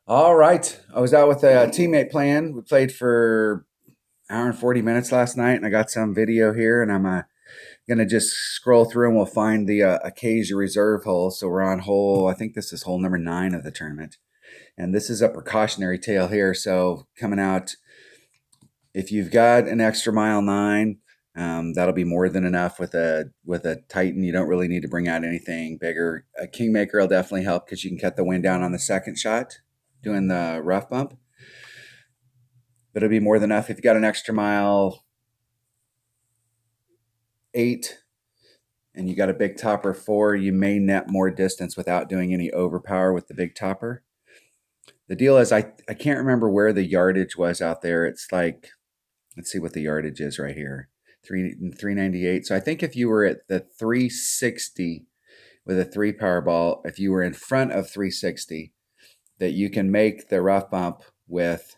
All right. I was out with a teammate playing. We played for an hour and 40 minutes last night, and I got some video here, and I'm going to just scroll through and we'll find the Acacia Reserve hole. So we're on hole, I think this is hole number 9 of the tournament. And this is a precautionary tail here. So coming out, if you've got an extra mile 9, that'll be more than enough with a Titan. You don't really need to bring out anything bigger. A Kingmaker will definitely help because you can cut the wind down on the second shot doing the rough bump. But it'll be more than enough. If you got an extra mile 8 and you got a big topper 4, you may net more distance without doing any overpower with the big topper. The deal is I can't remember where the yardage was out there. It's like, let's see what the yardage is right here. 398. So I think if you were at the 360 with a 3 power ball, if you were in front of 360, that you can make the rough bump with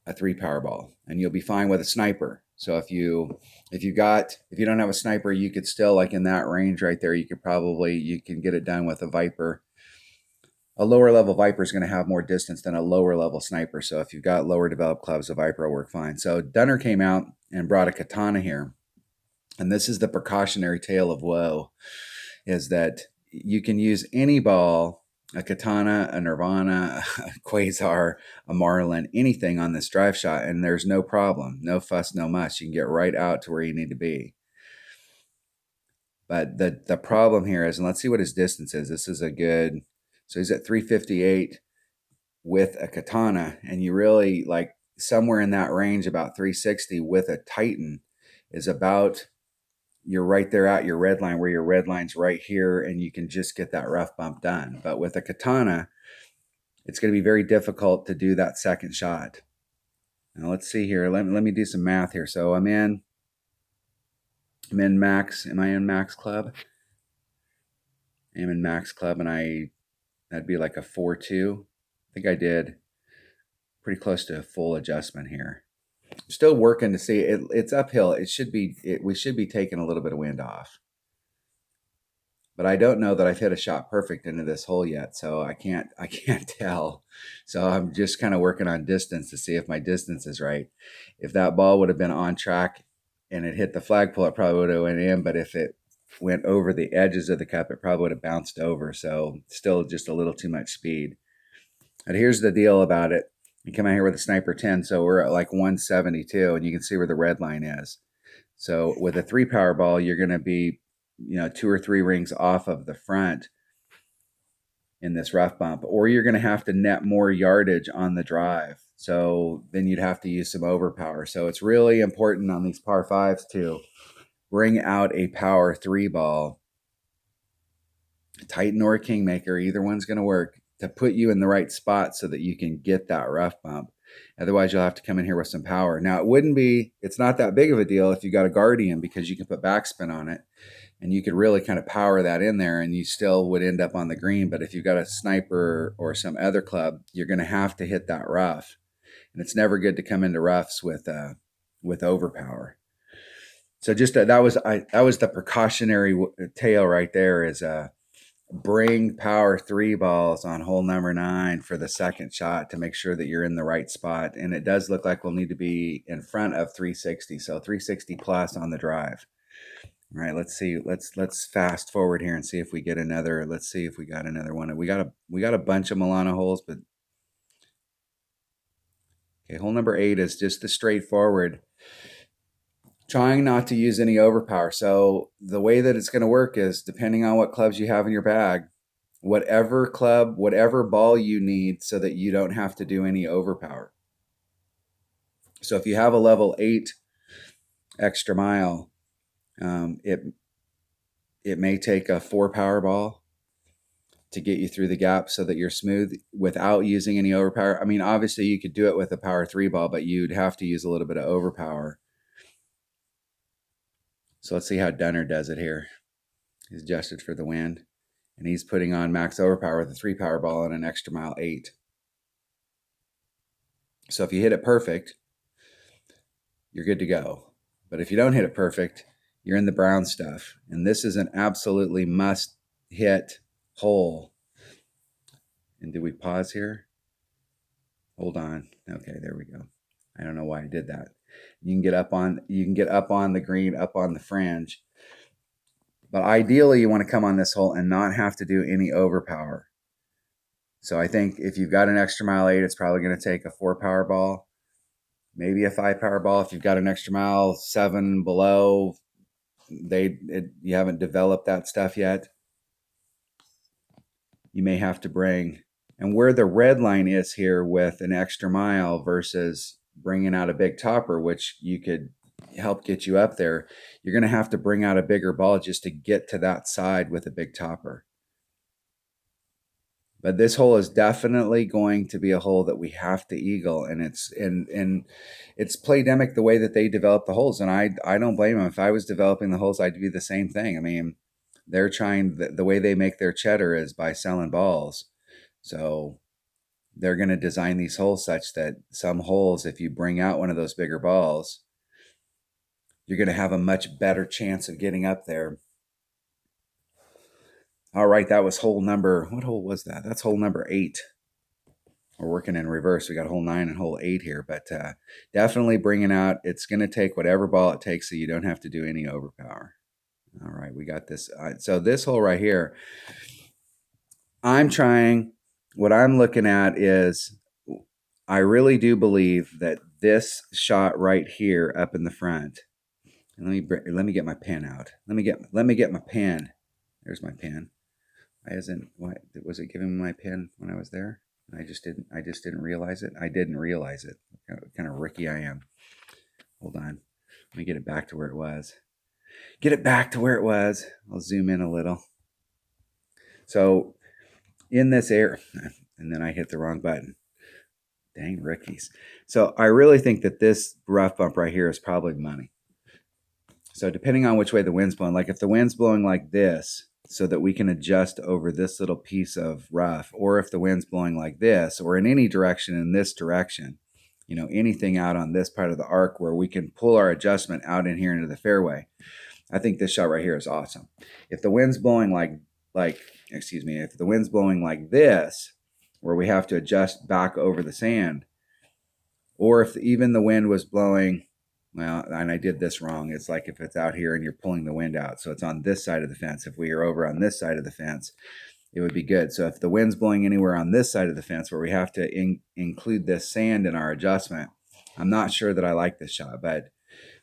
a 3 power ball, and you'll be fine with a sniper. So if you don't have a sniper, you could still, like in that range right there, you can get it done with a Viper. A lower level Viper is going to have more distance than a lower level sniper. So if you've got lower developed clubs, a Viper will work fine. So Dunner came out and brought a katana here. And this is the precautionary tale of woe, is that you can use any ball, a katana, a Nirvana, a Quasar, a Marlin, anything on this drive shot, and there's no problem. No fuss, no muss. You can get right out to where you need to be. But the problem here is, and let's see what his distance is. This is a good, so he's at 358 with a katana, and you really like somewhere in that range, about 360 with a Titan is about, you're right there at your red line, where your red line's right here, and you can just get that rough bump done. But with a katana, it's going to be very difficult to do that second shot. Now let's see here. Let me do some math here. So I'm in max. Am I in max club? I'm in max club, and that'd be like a 4-2. I think I did pretty close to a full adjustment here. I'm still working to see it. It's uphill. We should be taking a little bit of wind off. But I don't know that I've hit a shot perfect into this hole yet, so I can't tell. So I'm just kind of working on distance to see if my distance is right. If that ball would have been on track and it hit the flagpole, it probably would have went in. But if it went over the edges of the cup, it probably would have bounced over. So still just a little too much speed. And here's the deal about it. You come out here with a sniper 10, so we're at like 172, and you can see where the red line is. So with a 3 power ball, you're going to be 2 or 3 rings off of the front in this rough bump, or you're going to have to net more yardage on the drive. So then you'd have to use some overpower. So it's really important on these par 5s to bring out a power 3 ball, Titan or a Kingmaker, either one's going to work, to put you in the right spot so that you can get that rough bump. Otherwise, you'll have to come in here with some power. Now, it's not that big of a deal if you got a Guardian, because you can put backspin on it and you could really kind of power that in there, and you still would end up on the green. But if you've got a sniper or some other club, you're going to have to hit that rough. And it's never good to come into roughs with overpower. So just that was the precautionary tale right there, is bring power 3 balls on hole number 9 for the second shot to make sure that you're in the right spot. And it does look like we'll need to be in front of 360. So 360 plus on the drive. All right, let's see. Let's fast forward here and see if we get another. Let's see if we got another one. We got a bunch of Milano holes, but okay, hole number 8 is just the straightforward. Trying not to use any overpower. So the way that it's going to work is, depending on what clubs you have in your bag, whatever club, whatever ball you need, so that you don't have to do any overpower. So if you have a level 8 extra mile, it may take a 4 power ball to get you through the gap so that you're smooth without using any overpower. I mean, obviously you could do it with a power 3 ball, but you'd have to use a little bit of overpower. So let's see how Dunner does it here. He's adjusted for the wind, and he's putting on max overpower with a 3 power ball and an extra mile 8. So if you hit it perfect, you're good to go. But if you don't hit it perfect, you're in the brown stuff. And this is an absolutely must hit hole And did we pause here? Hold on. Okay, there we go. I don't know why I did that. You can get up on the green, up on the fringe. But ideally you want to come on this hole and not have to do any overpower. So I think if you've got an extra mile 8, it's probably going to take a 4 power ball, maybe a 5 power ball. If you've got an extra mile 7 below, you haven't developed that stuff yet, you may have to bring. And where the red line is here with an extra mile versus bringing out a big topper, which you could help get you up there, you're going to have to bring out a bigger ball just to get to that side with a big topper. But this hole is definitely going to be a hole that we have to eagle, and it's Playdemic the way that they develop the holes, and I don't blame them. If I was developing the holes, I'd do the same thing. I mean, they're trying the way they make their cheddar is by selling balls, so they're going to design these holes such that some holes, if you bring out one of those bigger balls, you're going to have a much better chance of getting up there. All right, that was hole number, what hole was that? That's hole number 8. We're working in reverse. We got hole 9 and hole 8 here, but definitely bringing out, it's going to take whatever ball it takes so you don't have to do any overpower. All right, we got this. So this hole right here, what I'm looking at is, I really do believe that this shot right here up in the front, and let me get my pen out. Let me get my pen. There's my pen. Why was it giving me my pen when I was there? I just didn't realize it. I didn't realize it. What kind of Ricky I am. Hold on. Let me get it back to where it was. Get it back to where it was. I'll zoom in a little. So in this area, and then I hit the wrong button. Dang Rickies. So I really think that this rough bump right here is probably money. So depending on which way the wind's blowing, like if the wind's blowing like this, so that we can adjust over this little piece of rough, or if the wind's blowing like this, or in any direction in this direction, anything out on this part of the arc where we can pull our adjustment out in here into the fairway, I think this shot right here is awesome. If the wind's blowing if the wind's blowing like this, where we have to adjust back over the sand, or if even the wind was blowing, well, and I did this wrong. It's like if it's out here and you're pulling the wind out. So it's on this side of the fence. If we are over on this side of the fence, it would be good. So if the wind's blowing anywhere on this side of the fence where we have to include this sand in our adjustment, I'm not sure that I like this shot. But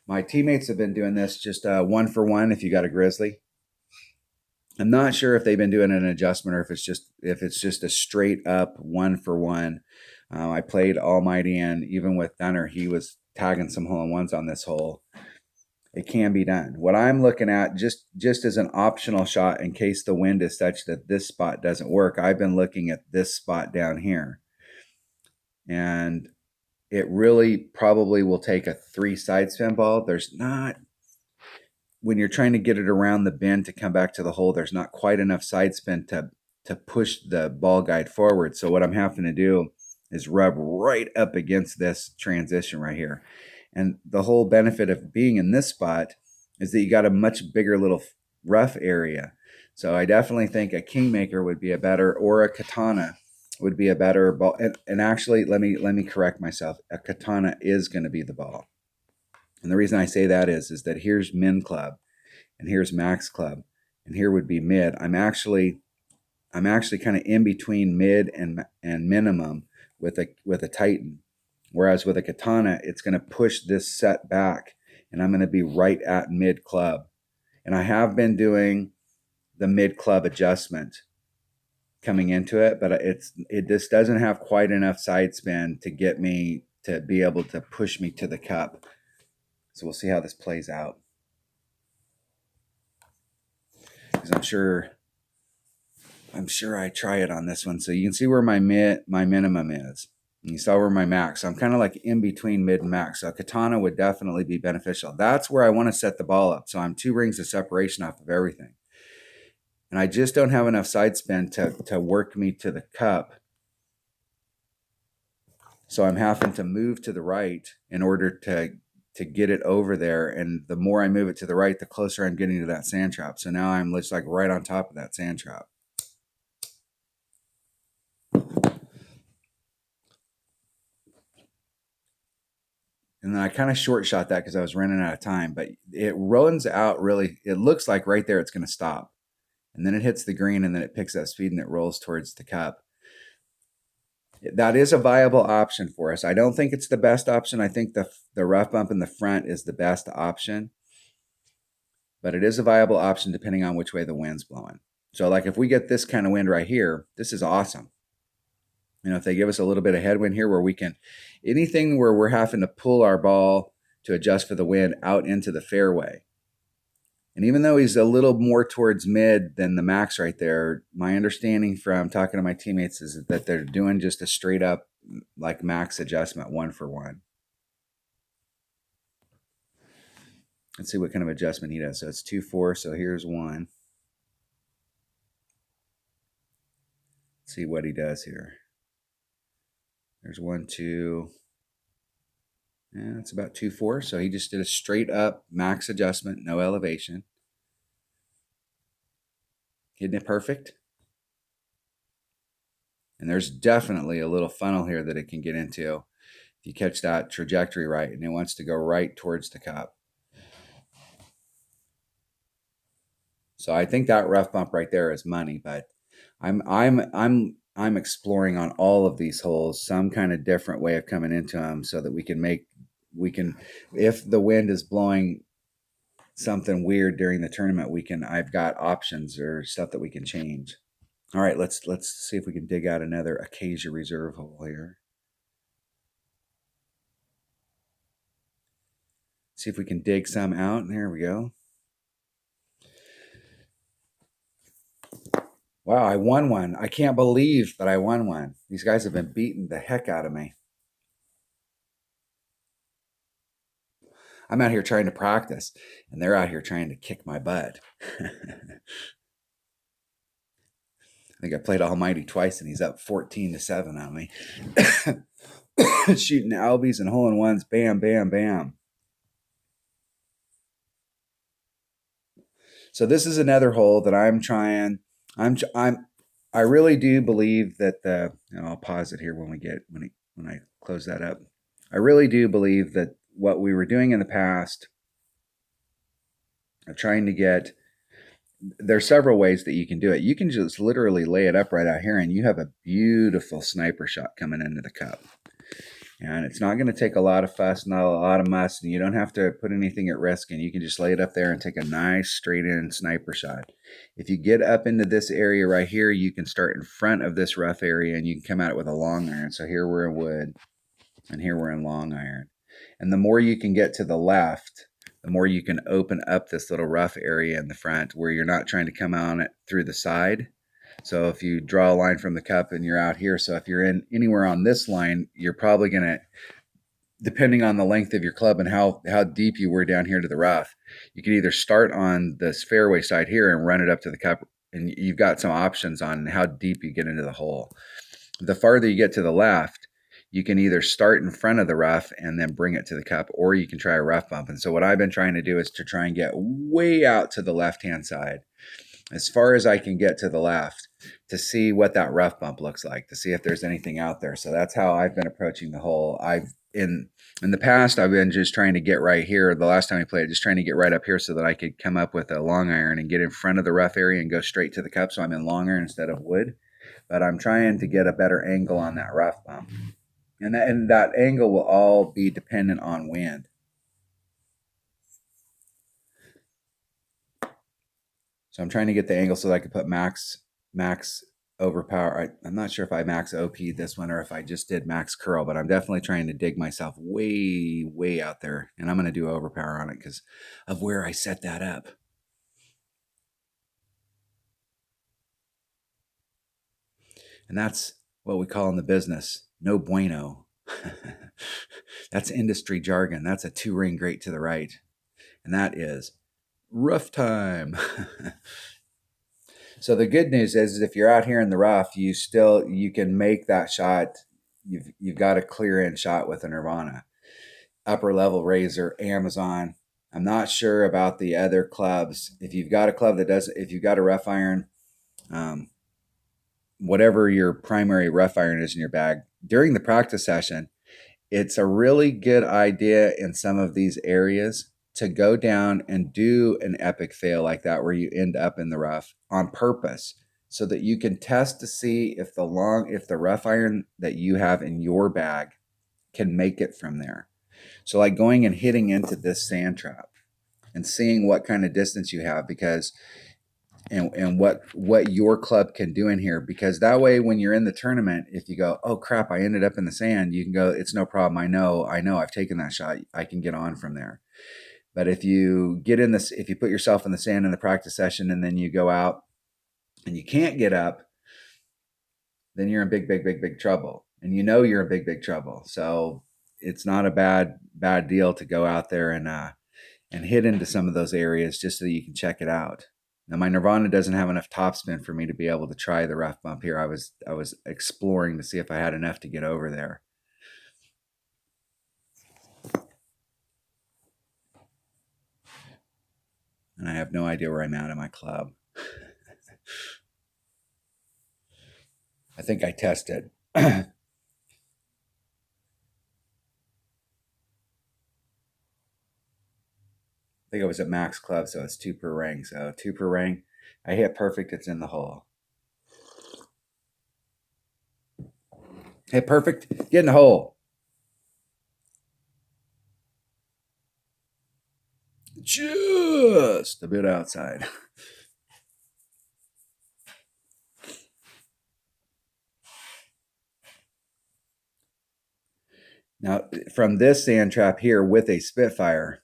my teammates have been doing this just 1 for 1 if you got a grizzly. I'm not sure if they've been doing an adjustment or if it's just a straight up 1 for 1. I played Almighty, and even with Dunner, he was tagging some hole-in-ones on this hole. It can be done. What I'm looking at, just as an optional shot in case the wind is such that this spot doesn't work, I've been looking at this spot down here. And it really probably will take a 3 side spin ball. When you're trying to get it around the bend to come back to the hole, there's not quite enough side spin to push the ball guide forward. So what I'm having to do is rub right up against this transition right here. And the whole benefit of being in this spot is that you got a much bigger little rough area. So I definitely think a Kingmaker would be a better, or a Katana would be a better ball. And actually, let me correct myself. A Katana is going to be the ball. And the reason I say that is that here's Min Club, and here's Max Club, and here would be Mid. I'm actually kind of in between Mid and Minimum with a Titan. Whereas with a Katana, it's going to push this set back, and I'm going to be right at Mid Club. And I have been doing the Mid Club adjustment coming into it, but it just doesn't have quite enough side spin to get me to be able to push me to the cup. So we'll see how this plays out. Because I'm sure I try it on this one. So you can see where my minimum is. And you saw where my max. So I'm kind of like in between mid and max. So a Katana would definitely be beneficial. That's where I want to set the ball up. So I'm 2 rings of separation off of everything. And I just don't have enough side spin to work me to the cup. So I'm having to move to the right in order to get it over there. And the more I move it to the right, the closer I'm getting to that sand trap. So now I'm just like right on top of that sand trap. And then I kind of short shot that because I was running out of time, but it runs out really. It looks like right there it's going to stop. And then it hits the green and then it picks up speed and it rolls towards the cup. That is a viable option for us. I don't think it's the best option. I think the rough bump in the front is the best option, but it is a viable option depending on which way the wind's blowing. So like if we get this kind of wind right here, this is awesome. You know, if they give us a little bit of headwind here where we can, anything where we're having to pull our ball to adjust for the wind out into the fairway. And even though he's a little more towards mid than the max right there, my understanding from talking to my teammates is that they're doing just a straight up like max adjustment 1-for-1. Let's see what kind of adjustment he does. So it's 2-4. So here's 1. Let's see what he does here. There's 1, 2. Yeah, it's about 2-4. So he just did a straight up max adjustment, no elevation. Isn't it perfect? And there's definitely a little funnel here that it can get into if you catch that trajectory right, and it wants to go right towards the cup. So I think that rough bump right there is money, but I'm exploring on all of these holes some kind of different way of coming into them so that we can if the wind is blowing something weird during the tournament, I've got options or stuff that we can change. All right, let's see if we can dig out another Acacia Reserve hole here. See if we can dig some out. And there we go. Wow, I won one. I can't believe that I won one. These guys have been beating the heck out of me. I'm out here trying to practice, and they're out here trying to kick my butt. I think I played Almighty twice, and he's up 14-7 on me. Shooting albies and hole-in-ones, bam, bam, bam. So this is another hole that I'm trying. I really do believe that I'll pause it here when I close that up. I really do believe that what we were doing in the past of trying to get, there's several ways that you can do it. You can just literally lay it up right out here and you have a beautiful sniper shot coming into the cup. And it's not going to take a lot of fuss, not a lot of muss, and you don't have to put anything at risk, and you can just lay it up there and take a nice straight-in sniper shot. If you get up into this area right here, you can start in front of this rough area, and you can come at it with a long iron. So here we're in wood, and here we're in long iron. And the more you can get to the left, the more you can open up this little rough area in the front where you're not trying to come on it through the side. So if you draw a line from the cup and you're out here, so if you're in anywhere on this line, you're probably going to, depending on the length of your club and how deep you were down here to the rough, you can either start on this fairway side here and run it up to the cup, and you've got some options on how deep you get into the hole. The farther you get to the left, you can either start in front of the rough and then bring it to the cup, or you can try a rough bump. And so what I've been trying to do is to try and get way out to the left-hand side, as far as I can get to the left, to see what that rough bump looks like, to see if there's anything out there. So that's how I've been approaching the hole. In the past, I've been just trying to get right here. The last time I played, just trying to get right up here so that I could come up with a long iron and get in front of the rough area and go straight to the cup. So I'm in long iron instead of wood. But I'm trying to get a better angle on that rough bump. And that angle will all be dependent on wind. So I'm trying to get the angle so that I could put max overpower. I'm not sure if I max OP this one or if I just did max curl, but I'm definitely trying to dig myself way, way out there. And I'm going to do overpower on it because of where I set that up. And that's what we call in the business, no bueno. That's industry jargon. That's a 2-ring great to the right. And that is rough time. So the good news is if you're out here in the rough, you can make that shot. You've got a clear in shot with a Nirvana, upper level razor, Amazon. I'm not sure about the other clubs. If you've got a club if you've got a rough iron, whatever your primary rough iron is in your bag, during the practice session, it's a really good idea in some of these areas to go down and do an epic fail like that where you end up in the rough on purpose so that you can test to see if the rough iron that you have in your bag can make it from there. So like going and hitting into this sand trap and seeing what kind of distance you have, because and what your club can do in here, because that way when you're in the tournament, if you go, oh crap, I ended up in the sand, you can go, it's no problem, I know I've taken that shot, I can get on from there. But if you put yourself in the sand in the practice session and then you go out and you can't get up, then you're in big trouble, and you're in big trouble. So it's not a bad deal to go out there and hit into some of those areas just so that you can check it out. Now my Nirvana doesn't have enough topspin for me to be able to try the rough bump here. I was exploring to see if I had enough to get over there. And I have no idea where I'm at in my club. I think I tested. I think I was at max club, so it's 2 per ring. So 2 per ring. I hit perfect, it's in the hole. Hit perfect, get in the hole. Just a bit outside. Now, from this sand trap here with a Spitfire,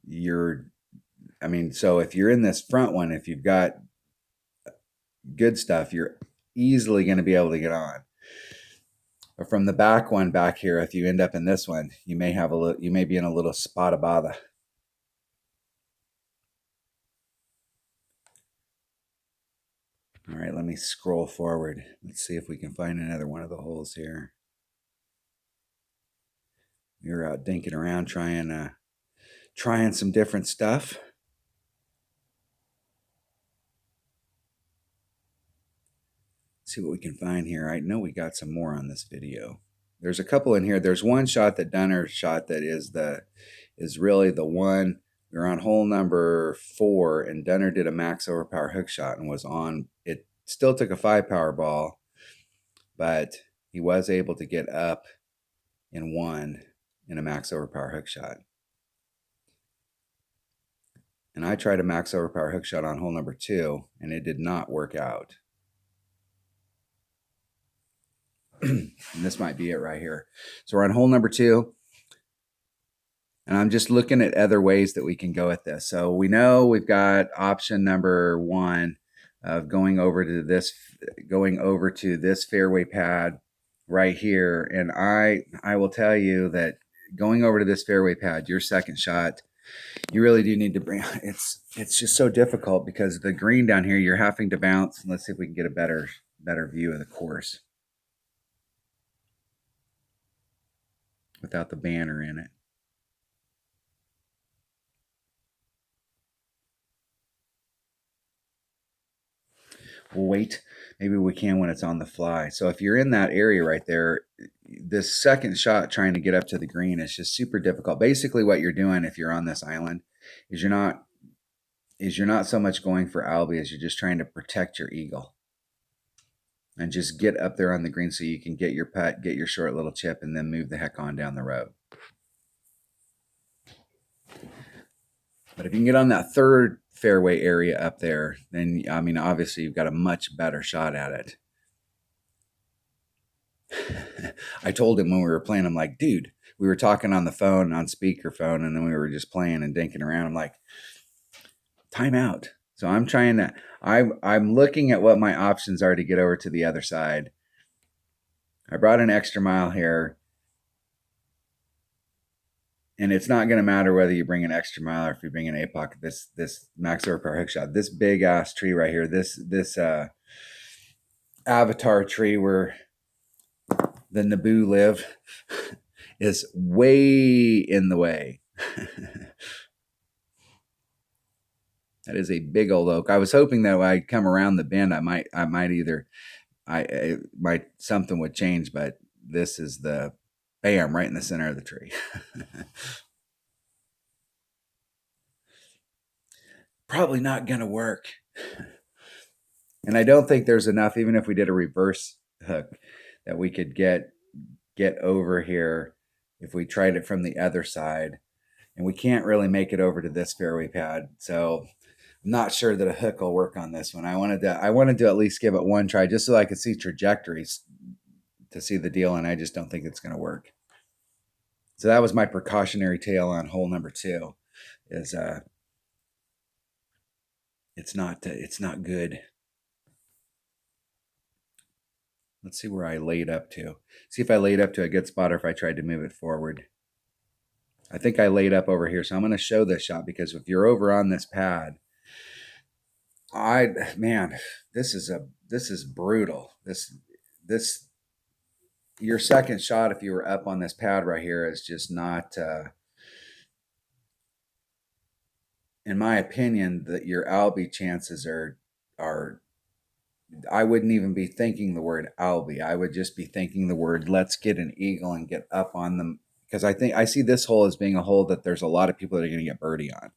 so if you're in this front one, if you've got good stuff, you're easily going to be able to get on. But from the back one back here, if you end up in this one, you may be in a little spot of bother. All right, let me scroll forward. Let's see if we can find another one of the holes here. You're out dinking around trying some different stuff. See what we can find here. I know we got some more on this video. There's a couple in here. There's one shot that Dunner shot that is really the one. We were on hole number 4, and Dunner did a max overpower hook shot and was on. It still took a 5 power ball, but he was able to get up in 1 in a max overpower hook shot. And I tried a max overpower hook shot on hole number 2, and it did not work out. And this might be it right here. So we're on hole number 2. And I'm just looking at other ways that we can go at this. So we know we've got option number 1 of going over to this fairway pad right here. And I will tell you that going over to this fairway pad, your second shot, you really do need to bring, it's just so difficult because the green down here, you're having to bounce. Let's see if we can get a better view of the course without the banner in it. We'll wait. Maybe we can when it's on the fly. So if you're in that area right there, this second shot trying to get up to the green is just super difficult. Basically what you're doing if you're on this island is you're not so much going for Albie as you're just trying to protect your eagle and just get up there on the green so you can get your putt, get your short little chip, and then move the heck on down the road. But if you can get on that third fairway area up there, then, I mean, obviously you've got a much better shot at it. I told him when we were playing, I'm like, dude, we were talking on the phone, on speakerphone, and then we were just playing and dinking around. I'm like, time out. So I'm looking at what my options are to get over to the other side. I brought an extra mile here. And it's not going to matter whether you bring an extra mile or if you bring an APOC. This max overpower hook shot, this big ass tree right here, this avatar tree where the Naboo live, is way in the way. That is a big old oak. I was hoping that when I come around the bend, something would change, but this is the Bam, right in the center of the tree. Probably not going to work. And I don't think there's enough, even if we did a reverse hook, that we could get over here if we tried it from the other side. And we can't really make it over to this fairway pad. So I'm not sure that a hook will work on this one. I wanted to at least give it one try just so I could see trajectories to see the deal, and I just don't think it's going to work. So that was my precautionary tale on hole number 2. Is it's not good. Let's see where I laid up to. See if I laid up to a good spot or if I tried to move it forward. I think I laid up over here, so I'm going to show this shot because if you're over on this pad, man, this is brutal. This your second shot if you were up on this pad right here is just not in my opinion that your Albie chances are I wouldn't even be thinking the word Albie. I would just be thinking the word let's get an eagle and get up on them, because I see this hole as being a hole that there's a lot of people that are going to get birdie on.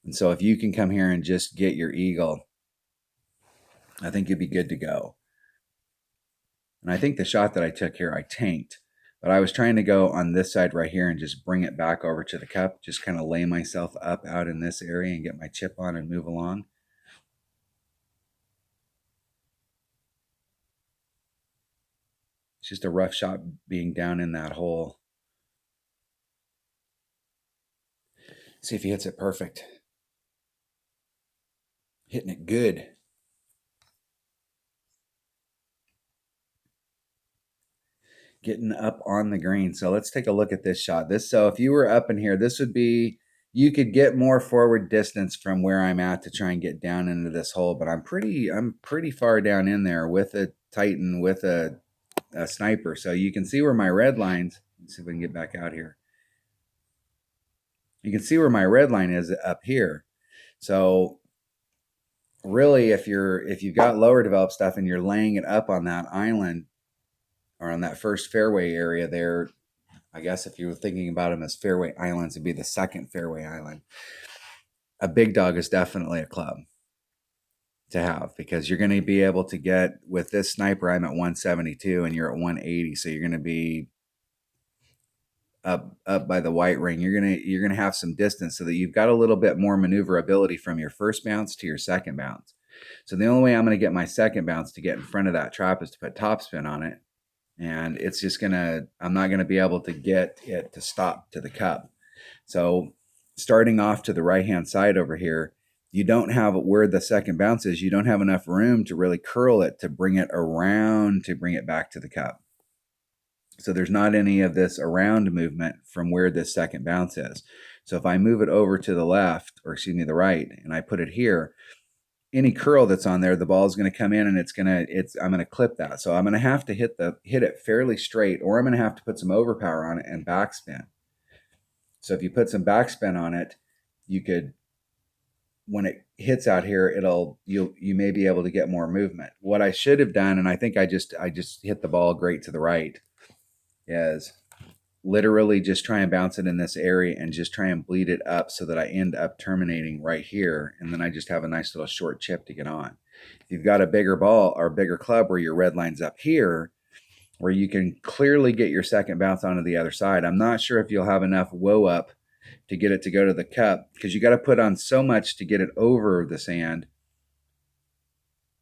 And so if you can come here and just get your eagle, I think you'd be good to go. And I think the shot that I took here, I tanked. But I was trying to go on this side right here and just bring it back over to the cup, just kind of lay myself up out in this area and get my chip on and move along. It's just a rough shot being down in that hole. See if he hits it perfect. Hitting it good. Getting up on the green. So let's take a look at this shot. So if you were up in here, this would be, you could get more forward distance from where I'm at to try and get down into this hole, but I'm pretty far down in there with a Titan, with a sniper. So you can see where my red lines, let's see if we can get back out here. You can see where my red line is up here. So really, if you've got lower developed stuff and you're laying it up on that island or on that first fairway area there, I guess if you were thinking about them as fairway islands, it'd be the second fairway island. A big dog is definitely a club to have, because you're going to be able to get, with this sniper, I'm at 172 and you're at 180. So you're going to be up by the white ring. You're going to have some distance so that you've got a little bit more maneuverability from your first bounce to your second bounce. So the only way I'm going to get my second bounce to get in front of that trap is to put topspin on it. And it's just I'm not going to be able to get it to stop to the cup. So starting off to the right-hand side over here, you don't have, where the second bounce is, you don't have enough room to really curl it to bring it around to bring it back to the cup. So there's not any of this around movement from where this second bounce is. So if I move it over to the left, or excuse me, the right, and I put it here, any curl that's on there, the ball is going to come in and I'm going to clip that. So I'm going to have to hit it fairly straight, or I'm going to have to put some overpower on it and backspin. So if you put some backspin on it, you could, when it hits out here, you may be able to get more movement. What I should have done, and I think I just hit the ball great to the right, is literally just try and bounce it in this area and just try and bleed it up so that I end up terminating right here. And then I just have a nice little short chip to get on. If you've got a bigger ball or a bigger club where your red line's up here, where you can clearly get your second bounce onto the other side, I'm not sure if you'll have enough whoa up to get it to go to the cup, because you got to put on so much to get it over the sand.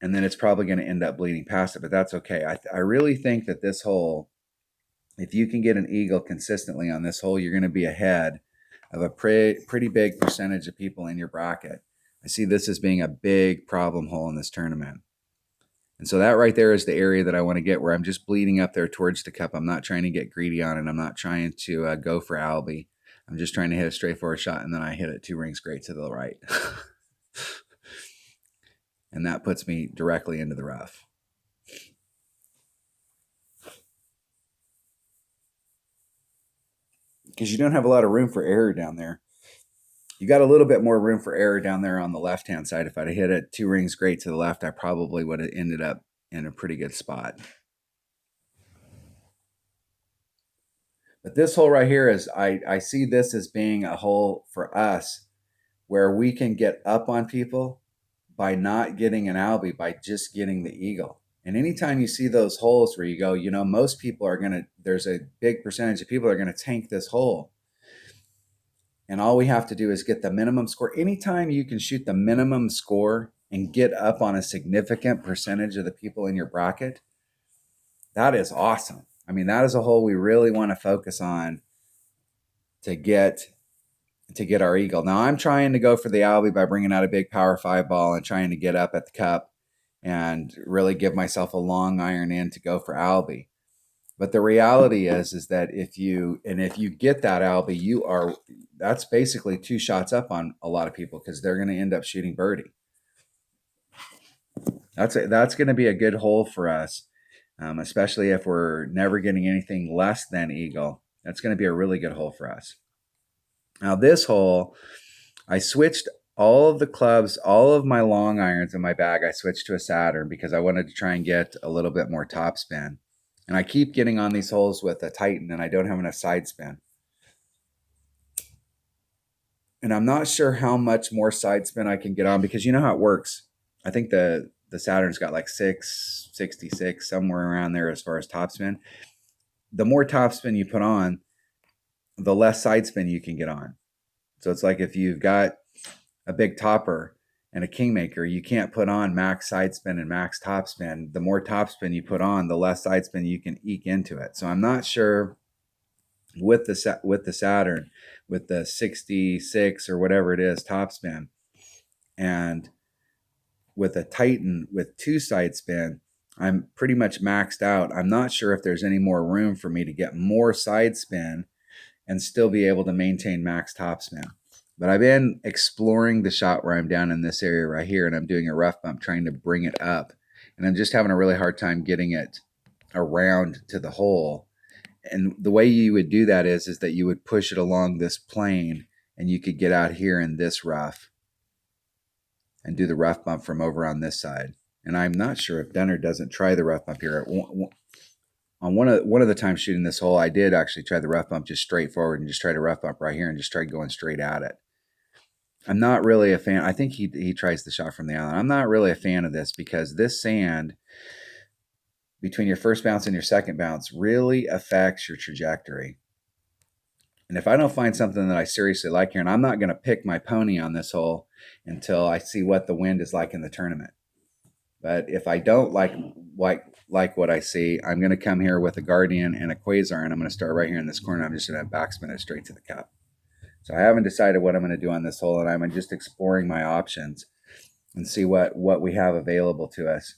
And then it's probably going to end up bleeding past it, but that's okay. I really think that this hole, if you can get an eagle consistently on this hole, you're going to be ahead of a pretty big percentage of people in your bracket. I see this as being a big problem hole in this tournament. And so that right there is the area that I want to get, where I'm just bleeding up there towards the cup. I'm not trying to get greedy on it. I'm not trying to go for Albie. I'm just trying to hit a straightforward shot, and then I hit it 2 rings great to the right. And that puts me directly into the rough. Because you don't have a lot of room for error down there. You got a little bit more room for error down there on the left-hand side. If I'd have hit it 2 rings great to the left, I probably would have ended up in a pretty good spot. But this hole right here is, I see this as being a hole for us where we can get up on people by not getting an albie, by just getting the eagle. And anytime you see those holes where you go, most people are going to, there's a big percentage of people that are going to tank this hole. And all we have to do is get the minimum score. Anytime you can shoot the minimum score and get up on a significant percentage of the people in your bracket, that is awesome. I mean, that is a hole we really want to focus on to get our eagle. Now I'm trying to go for the albie by bringing out a big power 5 ball and trying to get up at the cup and really give myself a long iron in to go for albie. But the reality is that if you get that albie, that's basically 2 shots up on a lot of people, because they're going to end up shooting birdie. That's going to be a good hole for us, especially if we're never getting anything less than eagle. That's going to be a really good hole for us. Now this hole, I switched all of the clubs, all of my long irons in my bag. I switched to a Saturn because I wanted to try and get a little bit more topspin. And I keep getting on these holes with a Titan, and I don't have enough side spin. And I'm not sure how much more side spin I can get on, because you know how it works. I think the Saturn's got like 666, somewhere around there as far as topspin. The more topspin you put on, the less side spin you can get on. So it's like if you've got a big topper and a kingmaker, you can't put on max side spin and max topspin. The more topspin you put on, the less side spin you can eke into it. So I'm not sure with the Saturn, with the 66 or whatever it is topspin, and with a Titan with 2 side spin, I'm pretty much maxed out. I'm not sure if there's any more room for me to get more side spin and still be able to maintain max topspin. But I've been exploring the shot where I'm down in this area right here, and I'm doing a rough bump, trying to bring it up. And I'm just having a really hard time getting it around to the hole. And the way you would do that is that you would push it along this plane, and you could get out here in this rough and do the rough bump from over on this side. And I'm not sure if Dunner doesn't try the rough bump here. On one of the times shooting this hole, I did actually try the rough bump just straight forward and just try to rough bump right here and just try going straight at it. I'm not really a fan. I think he tries the shot from the island. I'm not really a fan of this, because this sand between your first bounce and your second bounce really affects your trajectory. And if I don't find something that I seriously like here, and I'm not going to pick my pony on this hole until I see what the wind is like in the tournament. But if I don't like what I see, I'm going to come here with a Guardian and a Quasar, and I'm going to start right here in this corner. I'm just going to backspin it straight to the cup. So I haven't decided what I'm going to do on this hole, and I'm just exploring my options and see what we have available to us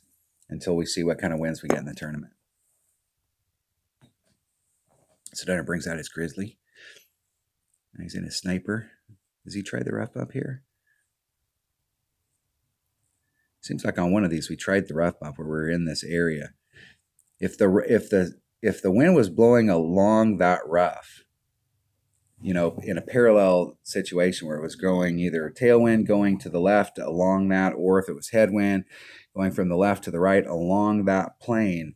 until we see what kind of wins we get in the tournament. So Dunner brings out his Grizzly. And he's in his sniper. Does he try the rough bump here? Seems like on one of these we tried the rough bump where we were in this area. If the wind was blowing along that rough, in a parallel situation where it was going either tailwind going to the left along that, or if it was headwind going from the left to the right along that plane,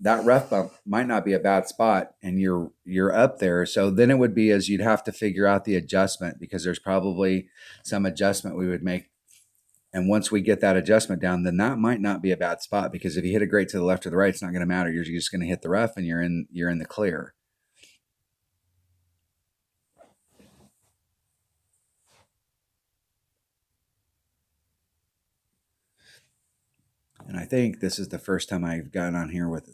that rough bump might not be a bad spot, and you're up there. So then it would be, as you'd have to figure out the adjustment, because there's probably some adjustment we would make. And once we get that adjustment down, then that might not be a bad spot, because if you hit it great to the left or the right, it's not going to matter. You're just going to hit the rough and you're in the clear. And I think this is the first time I've gotten on here with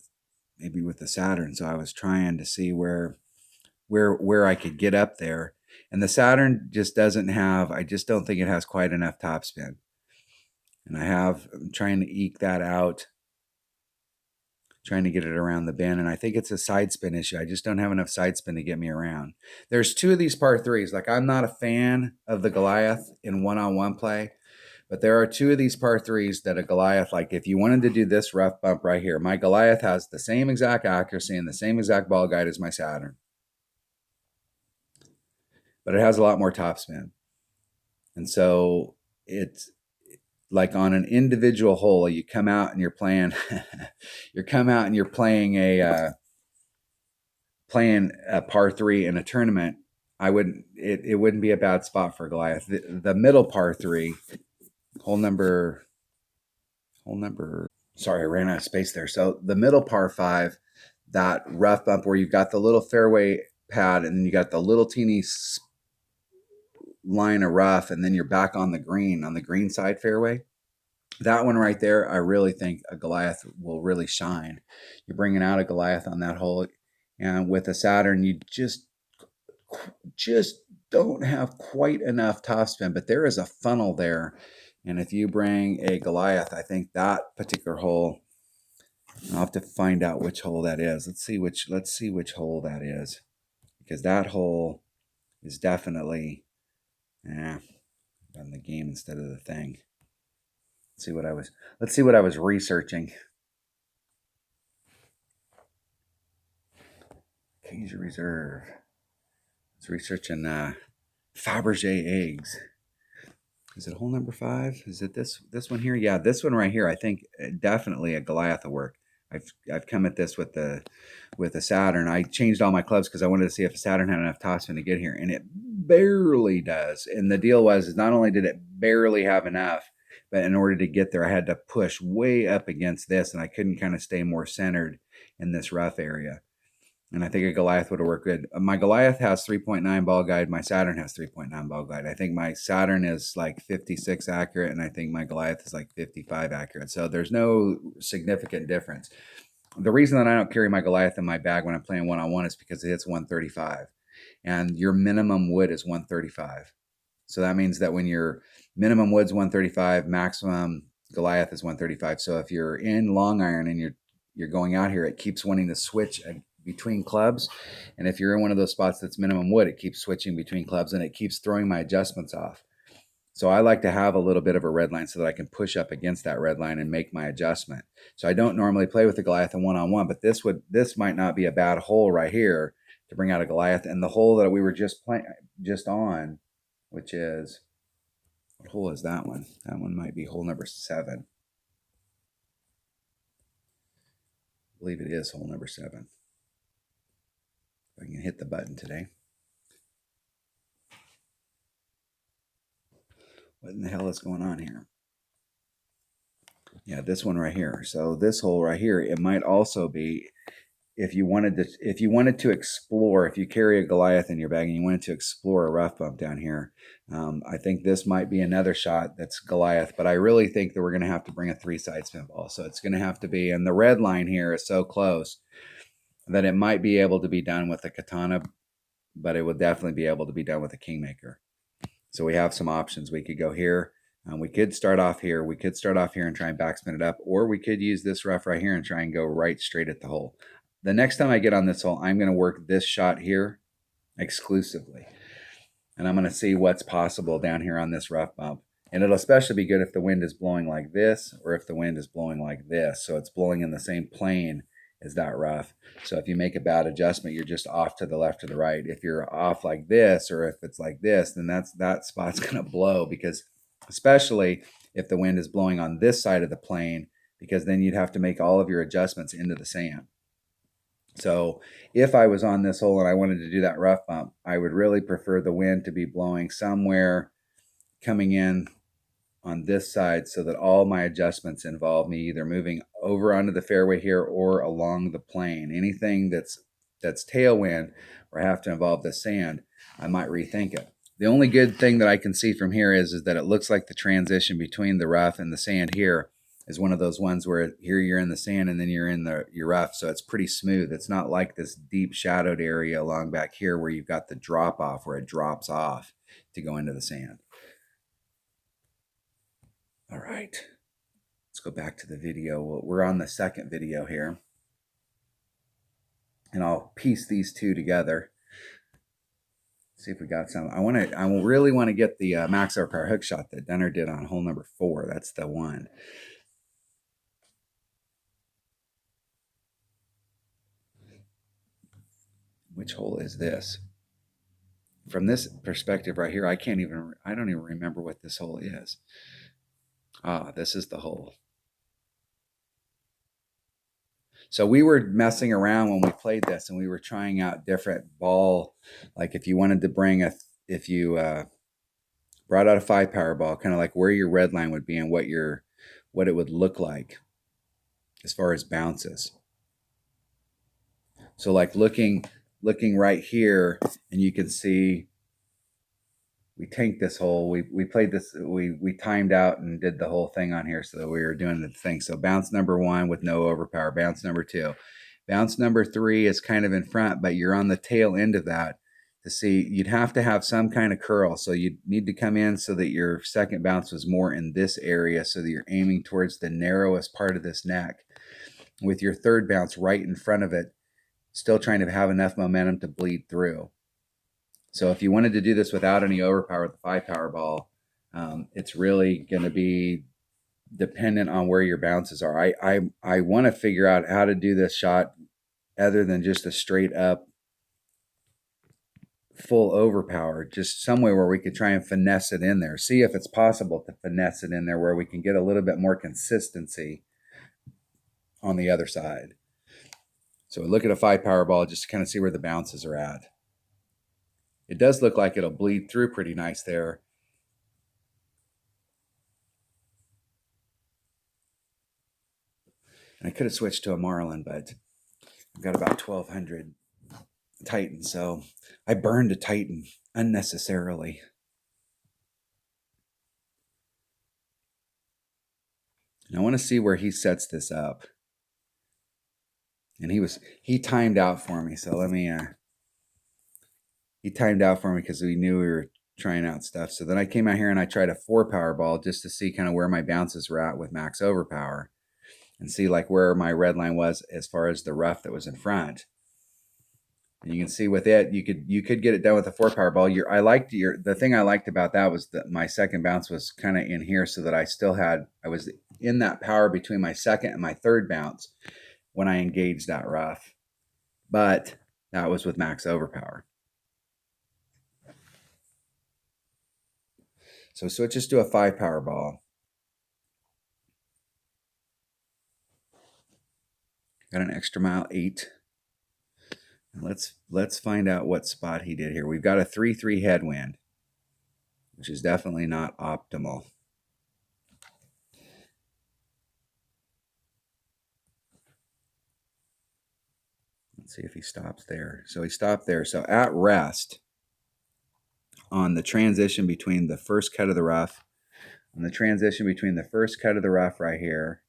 the Saturn. So I was trying to see where I could get up there. And the Saturn just doesn't have, I just don't think it has quite enough topspin. And I'm trying to eke that out, trying to get it around the bend. And I think it's a side spin issue. I just don't have enough side spin to get me around. There's 2 of these par 3s. Like, I'm not a fan of the Goliath in one-on-one play, but there are 2 of these par 3s that a Goliath, like if you wanted to do this rough bump right here, my Goliath has the same exact accuracy and the same exact ball guide as my Saturn, but it has a lot more topspin. And so it's like on an individual hole, you come out and you're playing, a playing a par 3 in a tournament, it wouldn't be a bad spot for Goliath. The middle par 3, hole number, sorry, I ran out of space there. So the middle par 5, that rough bump where you've got the little fairway pad and then you got the little teeny line of rough, and then you're back on the green side fairway. That one right there, I really think a Goliath will really shine. You're bringing out a Goliath on that hole, and with a Saturn, you just don't have quite enough topspin, but there is a funnel there. And if you bring a Goliath, I think that particular hole, I'll have to find out which hole that is. Let's see which hole that is, because that hole is definitely on the game instead of the thing. Let's see what I was researching. Acacia Reserve. It's researching Fabergé eggs. Is it hole number 5? Is it this one here? Yeah, this one right here. I think definitely a Goliath will work. I've come at this with the Saturn. I changed all my clubs because I wanted to see if a Saturn had enough topspin to get here, and it barely does. And the deal was, is not only did it barely have enough, but in order to get there, I had to push way up against this, and I couldn't kind of stay more centered in this rough area. And I think a Goliath would have worked good. My Goliath has 3.9 ball guide. My Saturn has 3.9 ball guide. I think my Saturn is like 56 accurate, and I think my Goliath is like 55 accurate. So there's no significant difference. The reason that I don't carry my Goliath in my bag when I'm playing one-on-one is because it hits 135. And your minimum wood is 135. So that means that when your minimum wood's 135, maximum Goliath is 135. So if you're in long iron and you're going out here, it keeps wanting to switch between clubs. And if you're in one of those spots that's minimum wood, it keeps switching between clubs and it keeps throwing my adjustments off. So I like to have a little bit of a red line so that I can push up against that red line and make my adjustment. So I don't normally play with the Goliath in one-on-one, but this might not be a bad hole right here to bring out a Goliath. And the hole that we were just on, which is, what hole is that one? That one might be hole number 7. I believe it is hole number 7. If I can hit the button today. What in the hell is going on here? Yeah, this one right here. So this hole right here, it might also be, if you wanted to explore, if you carry a Goliath in your bag and you wanted to explore a rough bump down here, I think this might be another shot that's Goliath. But I really think that we're going to have to bring a 3-side spin ball. So it's going to have to be, and the red line here is so close that it might be able to be done with a Katana, but it would definitely be able to be done with a Kingmaker. So we have some options. We could go here. We could start off here. We could start off here and try and backspin it up, or we could use this rough right here and try and go right straight at the hole. The next time I get on this hole, I'm going to work this shot here exclusively. And I'm going to see what's possible down here on this rough bump. And it'll especially be good if the wind is blowing like this or if the wind is blowing like this. So it's blowing in the same plane as that rough. So if you make a bad adjustment, you're just off to the left or the right. If you're off like this or if it's like this, then that spot's going to blow, because especially if the wind is blowing on this side of the plane, because then you'd have to make all of your adjustments into the sand. So if I was on this hole and I wanted to do that rough bump, I would really prefer the wind to be blowing somewhere coming in on this side, so that all my adjustments involve me either moving over onto the fairway here or along the plane. Anything that's tailwind or have to involve the sand, I might rethink it. The only good thing that I can see from here is that it looks like the transition between the rough and the sand here is one of those ones where here you're in the sand and then you're in your rough. So it's pretty smooth. It's not like this deep shadowed area along back here where you've got the drop off where it drops off to go into the sand. All right, let's go back to the video. We're on the second video here, and I'll piece these two together. See if we got some. I really want to get the max horsepower hook shot that Dunner did on hole number 4. That's the one. Which hole is this? From this perspective right here, I don't even remember what this hole is. Ah, this is the hole. So we were messing around when we played this, and we were trying out different ball. Like if you wanted to if you brought out a 5 power ball, kind of like where your red line would be and what it would look like as far as bounces. So like looking right here, and you can see we tanked this hole. We played this. We timed out and did the whole thing on here so that we were doing the thing. So bounce number 1 with no overpower. Bounce number 2. Bounce number 3 is kind of in front, but you're on the tail end of that. To see, you'd have to have some kind of curl. So you'd need to come in so that your second bounce was more in this area, so that you're aiming towards the narrowest part of this neck, with your third bounce right in front of it, still trying to have enough momentum to bleed through. So if you wanted to do this without any overpower with the 5 power ball, it's really going to be dependent on where your bounces are. I want to figure out how to do this shot other than just a straight up full overpower, just somewhere where we could try and finesse it in there. See if it's possible to finesse it in there where we can get a little bit more consistency on the other side. So we look at a 5 power ball just to kind of see where the bounces are at. It does look like it'll bleed through pretty nice there. And I could have switched to a Marlin, but I've got about 1,200 Titan, so I burned a Titan unnecessarily. And I want to see where he sets this up. And he timed out for me, so let me he timed out for me because we knew we were trying out stuff. So then I came out here and I tried a 4 power ball just to see kind of where my bounces were at with max overpower, and see like where my red line was as far as the rough that was in front. And you can see with it, you could get it done with a 4 power ball. The thing I liked about that was that my second bounce was kind of in here, so that I was in that power between my second and my third bounce when I engaged that rough. But that was with max overpower. So switches to a 5 power ball. Got an extra mile 8. Let's find out what spot he did here. We've got a 3-3 headwind, which is definitely not optimal. Let's see if he stops there. So he stopped there. So at rest, on the transition between the first cut of the rough, right here.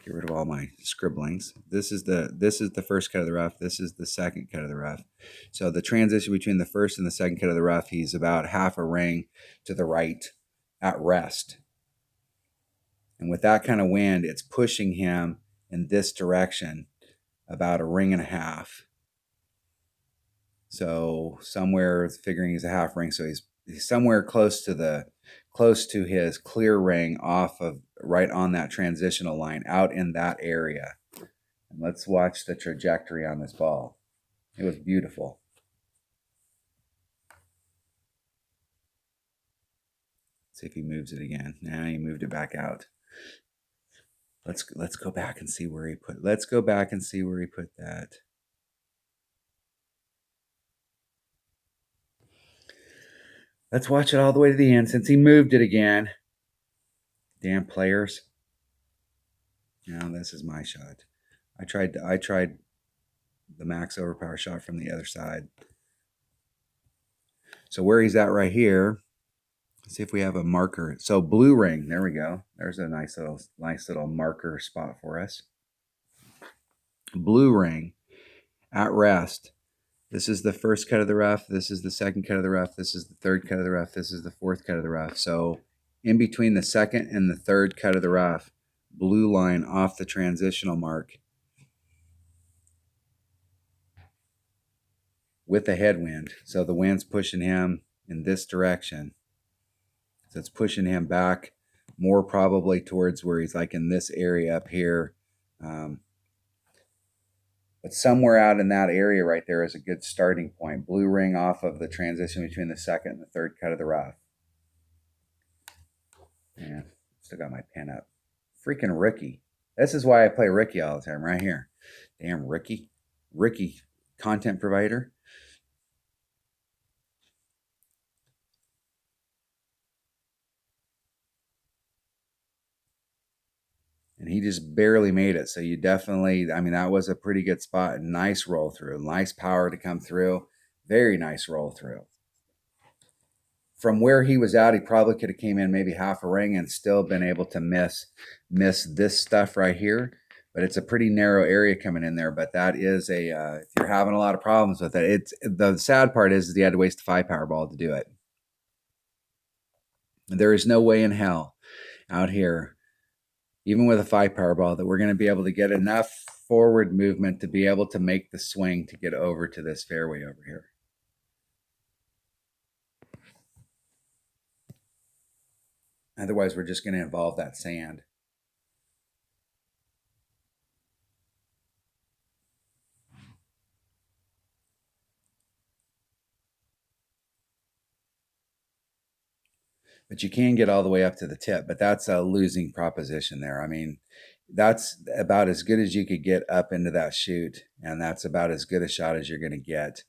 Get rid of all my scribblings. This is the first cut of the rough. This is the second cut of the rough. So the transition between the first and the second cut of the rough, he's about half a ring to the right at rest. And with that kind of wind, it's pushing him in this direction about a ring and a half. So somewhere, figuring he's a half ring, so he's somewhere close to his clear ring, off of right on that transitional line, out in that area. And let's watch the trajectory on this ball. It was beautiful. Let's see if he moves it again. Now he moved it back out. Let's go back and see where he put. Let's go back and see where he put that. Let's watch it all the way to the end, since he moved it again. Damn players. Now this is my shot. I tried the max overpower shot from the other side. So where he's at right here, let's see if we have a marker. So blue ring, there we go. There's a nice little marker spot for us. Blue ring at rest. This is the first cut of the rough. This is the second cut of the rough. This is the third cut of the rough. This is the fourth cut of the rough. So in between the second and the third cut of the rough, blue line off the transitional mark with a headwind. So the wind's pushing him in this direction. So it's pushing him back more probably towards where he's like in this area up here. But somewhere out in that area right there is a good starting point. Blue ring off of the transition between the second and the third cut of the rough. Yeah, still got my pen up. Freaking rookie. This is why I play Ricky all the time, right here. Damn Ricky. Ricky, content provider. And he just barely made it. So you definitely, I mean, that was a pretty good spot. Nice roll through, nice power to come through. Very nice roll through. From where he was at, he probably could have came in maybe half a ring and still been able to miss this stuff right here. But it's a pretty narrow area coming in there. But that is a if you're having a lot of problems with it, it's the sad part is he had to waste a 5 Powerball to do it. There is no way in hell out here, even with a 5 Powerball, that we're going to be able to get enough forward movement to be able to make the swing to get over to this fairway over here. Otherwise, we're just going to involve that sand. But you can get all the way up to the tip, but that's a losing proposition there. I mean, that's about as good as you could get up into that chute, and that's about as good a shot as you're going to get.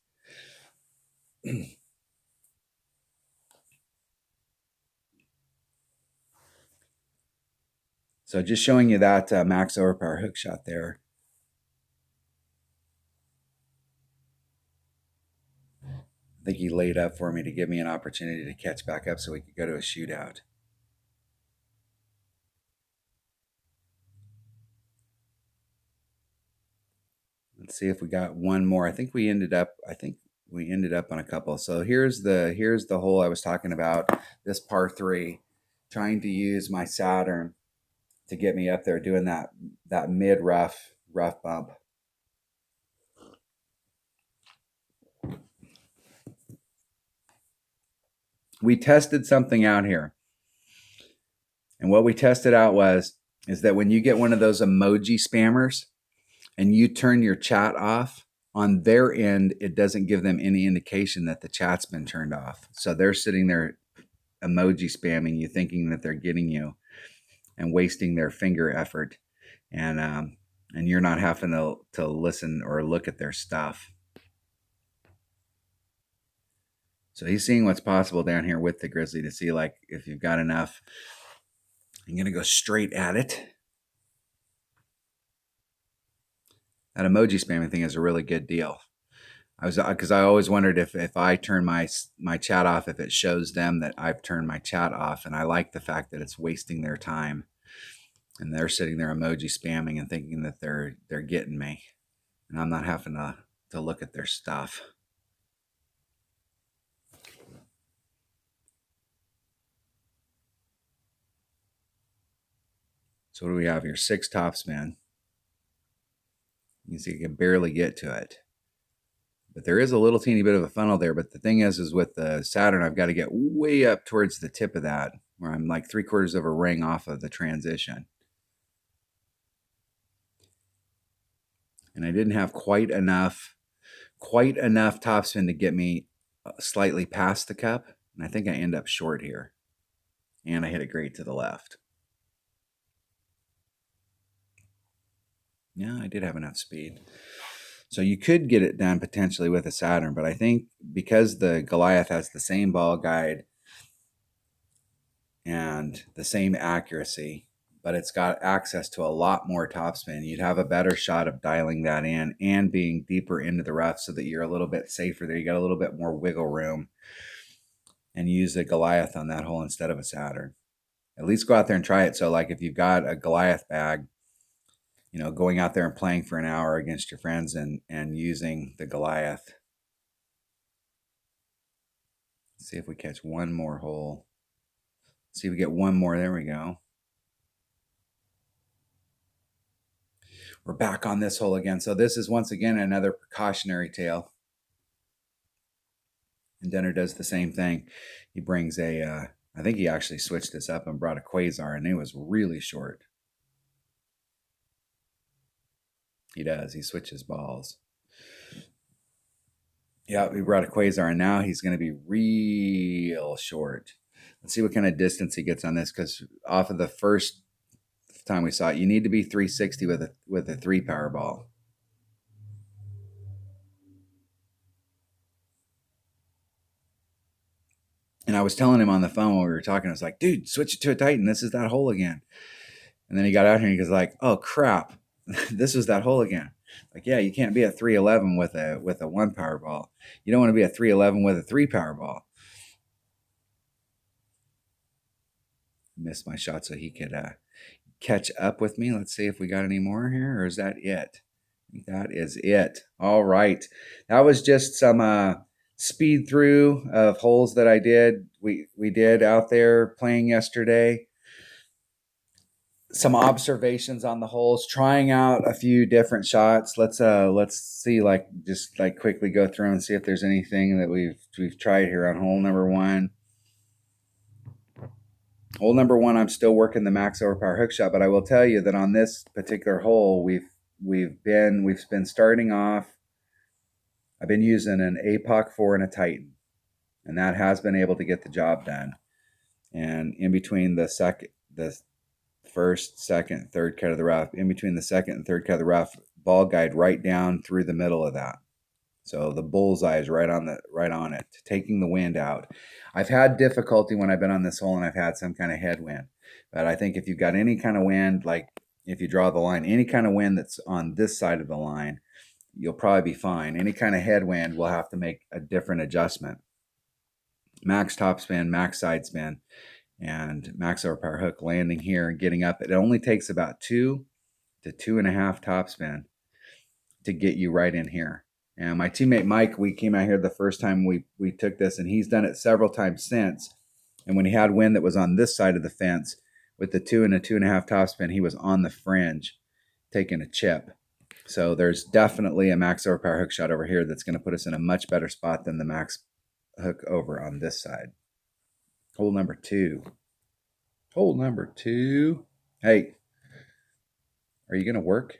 So just showing you that max overpower hook shot there. I think he laid up for me to give me an opportunity to catch back up so we could go to a shootout. Let's see if we got one more. I think we ended up on a couple. So here's the hole I was talking about, this par 3, trying to use my Saturn to get me up there doing that mid rough bump. We tested something out here. And what we tested out is that when you get one of those emoji spammers and you turn your chat off, on their end, it doesn't give them any indication that the chat's been turned off. So they're sitting there emoji spamming you, thinking that they're getting you and wasting their finger effort. And you're not having to listen or look at their stuff. So he's seeing what's possible down here with the Grizzly to see like if you've got enough. I'm going to go straight at it. That emoji spamming thing is a really good deal. Because I always wondered if I turn my chat off, if it shows them that I've turned my chat off, and I like the fact that it's wasting their time, and they're sitting there emoji spamming and thinking that they're getting me, and I'm not having to look at their stuff. So what do we have here? 6 topspin. You can see you can barely get to it. But there is a little teeny bit of a funnel there. But the thing is with the Saturn, I've got to get way up towards the tip of that, where I'm like 3/4 of a ring off of the transition. And I didn't have quite enough topspin to get me slightly past the cup. And I think I end up short here. And I hit it great to the left. Yeah, I did have enough speed. So you could get it done potentially with a Saturn, but I think because the Goliath has the same ball guide and the same accuracy, but it's got access to a lot more topspin, you'd have a better shot of dialing that in and being deeper into the rough so that you're a little bit safer there. You got a little bit more wiggle room, and use a Goliath on that hole instead of a Saturn. At least go out there and try it. So like if you've got a Goliath bag, going out there and playing for an hour against your friends and using the Goliath. Let's see if we catch one more hole. Let's see if we get one more. There we go. We're back on this hole again. So this is once again another precautionary tail. And Denner does the same thing. He brings I think he actually switched this up and brought a Quasar, and it was really short. He does. He switches balls. Yeah, he brought a Quasar, and now he's going to be real short. Let's see what kind of distance he gets on this, because off of the first the time we saw it. You need to be 360 with a 3 power ball. And I was telling him on the phone when we were talking, I was like, dude, switch it to a Titan. This is that hole again. And then he got out here and he was like, oh crap, this was that hole again. Like, yeah, you can't be a 311 with a 1 power ball. You don't want to be a 311 with a 3 power ball. Missed my shot so he could catch up with me. Let's see if we got any more here, or is that it? That is it. All right. That was just some speed through of holes that I did. We did out there playing yesterday. Some observations on the holes, trying out a few different shots. Let's see, like, just like quickly go through and see if there's anything that we've tried here on hole number 1. Hole number 1, I'm still working the max overpower hook shot, but I will tell you that on this particular hole, we've been starting off. I've been using an APOC 4 and a Titan, and that has been able to get the job done. And in between the first, second, third cut of the rough, in between the second and third cut of the rough, ball guide right down through the middle of that. So the bullseye is right on it, taking the wind out. I've had difficulty when I've been on this hole and I've had some kind of headwind. But I think if you've got any kind of wind, like if you draw the line, any kind of wind that's on this side of the line, you'll probably be fine. Any kind of headwind, we'll have to make a different adjustment. Max topspin, max side spin, and max overpower hook landing here and getting up. It only takes about 2 to 2.5 topspin to get you right in here. And my teammate Mike, we came out here the first time we took this, and he's done it several times since. And when he had wind that was on this side of the fence with the 2 and a 2.5 topspin, he was on the fringe taking a chip. So there's definitely a max overpower hook shot over here that's going to put us in a much better spot than the max hook over on this side. Hole number 2. Hole number 2. Hey, are you going to work?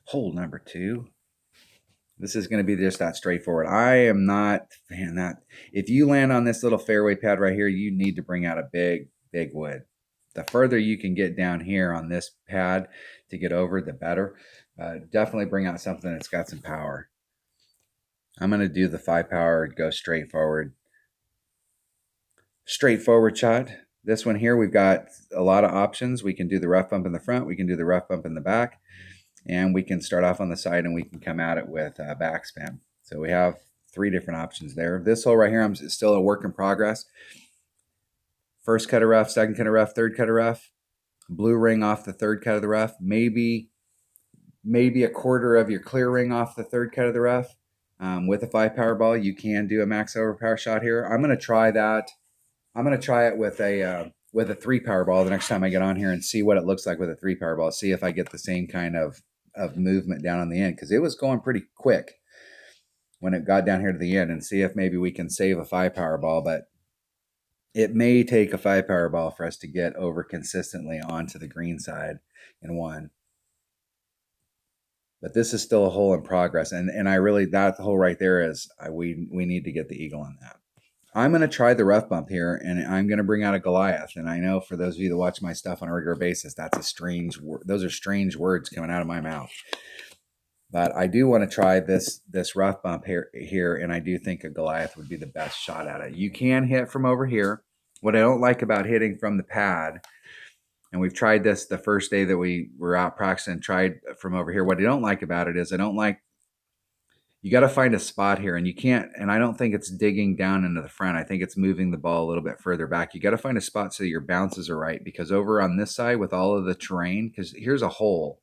Hole number 2. This is going to be just that straightforward. I am not, man, that if you land on this little fairway pad right here, you need to bring out a big wood. The further you can get down here on this pad to get over, the better. Definitely bring out something that's got some power. I'm going to do the 5 power, go straightforward. Straightforward shot. This one here, we've got a lot of options. We can do the rough bump in the front. We can do the rough bump in the back. And we can start off on the side and we can come at it with backspin. So we have 3 different options there. This hole right here, I'm still a work in progress. First cut of rough, second cut of rough, third cut of rough. Blue ring off the third cut of the rough. Maybe a quarter of your clear ring off the third cut of the rough. With a 5 power ball, you can do a max overpower shot here. I'm going to try that. I'm going to try it with a 3 power ball the next time I get on here and see what it looks like with a 3 power ball. See if I get the same kind of movement down on the end, because it was going pretty quick when it got down here to the end, and see if maybe we can save a 5 power ball. But it may take a 5 power ball for us to get over consistently onto the green side in one. But this is still a hole in progress, and I really, that hole right there is we need to get the eagle on that. I'm going to try the rough bump here, and I'm going to bring out a Goliath. And I know for those of you that watch my stuff on a regular basis, that's a strange word. Those are strange words coming out of my mouth. But I do want to try this rough bump here, and I do think a Goliath would be the best shot at it. You can hit from over here. What I don't like about hitting from the pad, and we've tried this the first day that we were out practicing, tried from over here. What I don't like about it is you got to find a spot here, and you can't, and I don't think it's digging down into the front. I think it's moving the ball a little bit further back. You got to find a spot so your bounces are right, because over on this side with all of the terrain, because here's a hole,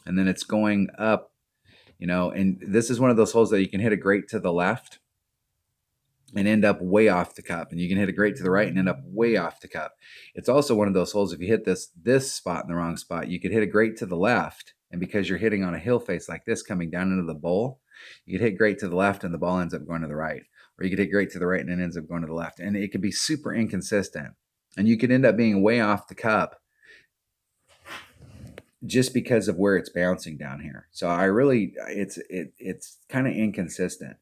and then it's going up, and this is one of those holes that you can hit a great to the left and end up way off the cup, and you can hit a great to the right and end up way off the cup. It's also one of those holes, if you hit this spot in the wrong spot, you could hit a great to the left, and because you're hitting on a hill face like this coming down into the bowl, you could hit great to the left and the ball ends up going to the right, or you could hit great to the right and it ends up going to the left, and it could be super inconsistent, and you could end up being way off the cup just because of where it's bouncing down here. So it's kind of inconsistent.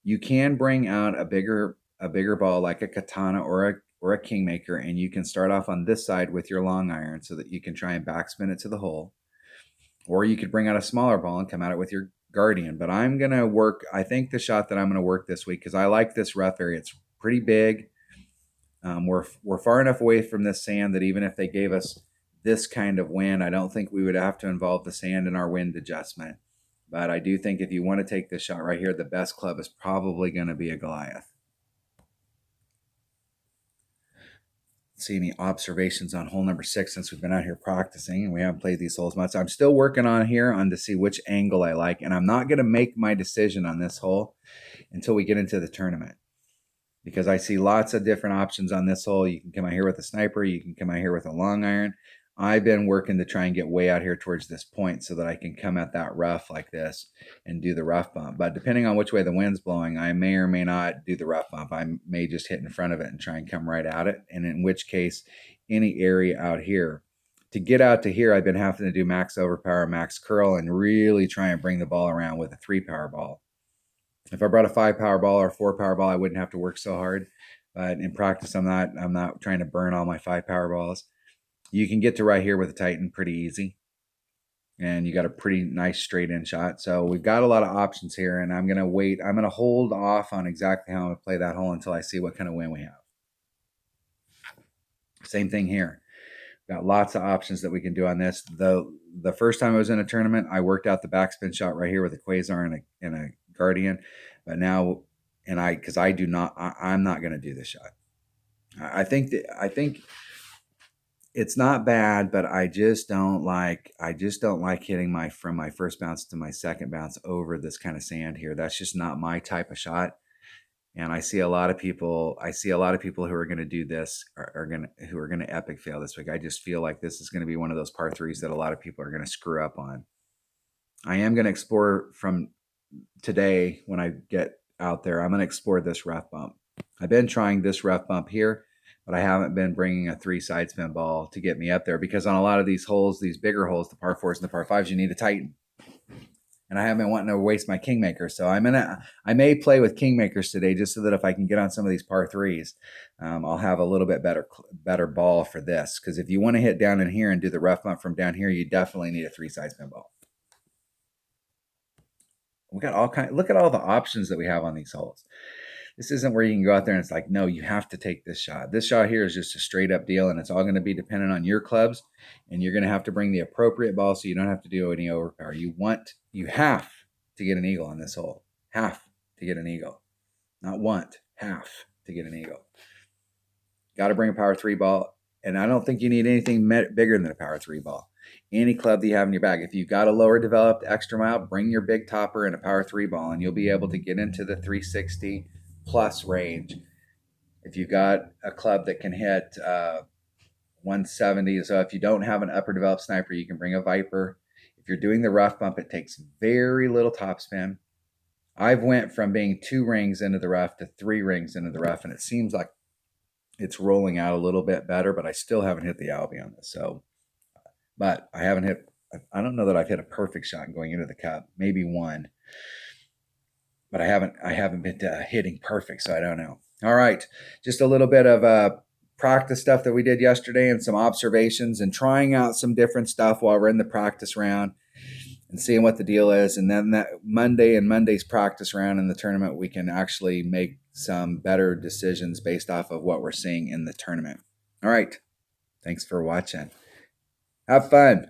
You can bring out a bigger ball like a katana or or a kingmaker, and you can start off on this side with your long iron so that you can try and backspin it to the hole. Or you could bring out a smaller ball and come at it with your guardian. But I'm going to work, I think the shot that I'm going to work this week, because I like this rough area. It's pretty big. We're far enough away from this sand that even if they gave us this kind of wind, I don't think we would have to involve the sand in our wind adjustment. But I do think if you want to take this shot right here, the best club is probably going to be a Goliath. See any observations on hole number 6 since we've been out here practicing and we haven't played these holes much. I'm still working on here to see which angle I like, and I'm not going to make my decision on this hole until we get into the tournament, because I see lots of different options on this hole. You can come out here with a sniper, you can come out here with a long iron. I've been working to try and get way out here towards this point so that I can come at that rough like this and do the rough bump. But depending on which way the wind's blowing, I may or may not do the rough bump. I may just hit in front of it and try and come right at it. And in which case, any area out here, to get out to here, I've been having to do max overpower, max curl, and really try and bring the ball around with a 3-power ball. If I brought a 5-power ball or a 4-power ball, I wouldn't have to work so hard. But in practice, I'm not trying to burn all my 5-power balls. You can get to right here with a Titan pretty easy. And you got a pretty nice straight-in shot. So we've got a lot of options here, and I'm going to wait. I'm going to hold off on exactly how I'm going to play that hole until I see what kind of wind we have. Same thing here. Got lots of options that we can do on this. The first time I was in a tournament, I worked out the backspin shot right here with a Quasar and a Guardian. But now, because I'm not going to do this shot. I think it's not bad, but I just don't like hitting from my first bounce to my second bounce over this kind of sand here. That's just not my type of shot. And I see a lot of people who are going to do this who are going to epic fail this week. I just feel like this is going to be one of those par 3s that a lot of people are going to screw up on. I am going to explore from today when I get out there. I'm going to explore this rough bump. I've been trying this rough bump here, but I haven't been bringing a 3 side spin ball to get me up there, because on a lot of these holes, these bigger holes, the par 4s and the par 5s, you need a Titan. And I haven't been wanting to waste my Kingmaker. So I may play with Kingmakers today just so that if I can get on some of these par 3s, I'll have a little bit better ball for this. Because if you want to hit down in here and do the rough bump from down here, you definitely need a 3 side spin ball. We got look at all the options that we have on these holes. This isn't where you can go out there and it's like, no, you have to take this shot. This shot here is just a straight up deal, and it's all going to be dependent on your clubs, and you're going to have to bring the appropriate ball so you don't have to do any overpower. You have to get an eagle on this hole. Have to get an eagle. Not want, have to get an eagle. Got to bring a power 3 ball, and I don't think you need anything bigger than a power 3 ball. Any club that you have in your bag. If you've got a lower developed extra mile, bring your big topper and a power 3 ball, and you'll be able to get into the 360 plus range. If you've got a club that can hit 170, so if you don't have an upper developed sniper, you can bring a Viper. If you're doing the rough bump, it takes very little topspin. I've went from being 2 rings into the rough to 3 rings into the rough, and it seems like it's rolling out a little bit better, but I still haven't hit the Albie on this. So, but I don't know that I've hit a perfect shot going into the cup, maybe one. But I haven't been hitting perfect, so I don't know. All right, just a little bit of practice stuff that we did yesterday and some observations and trying out some different stuff while we're in the practice round and seeing what the deal is. And then that Monday's practice round in the tournament, we can actually make some better decisions based off of what we're seeing in the tournament. All right, thanks for watching. Have fun.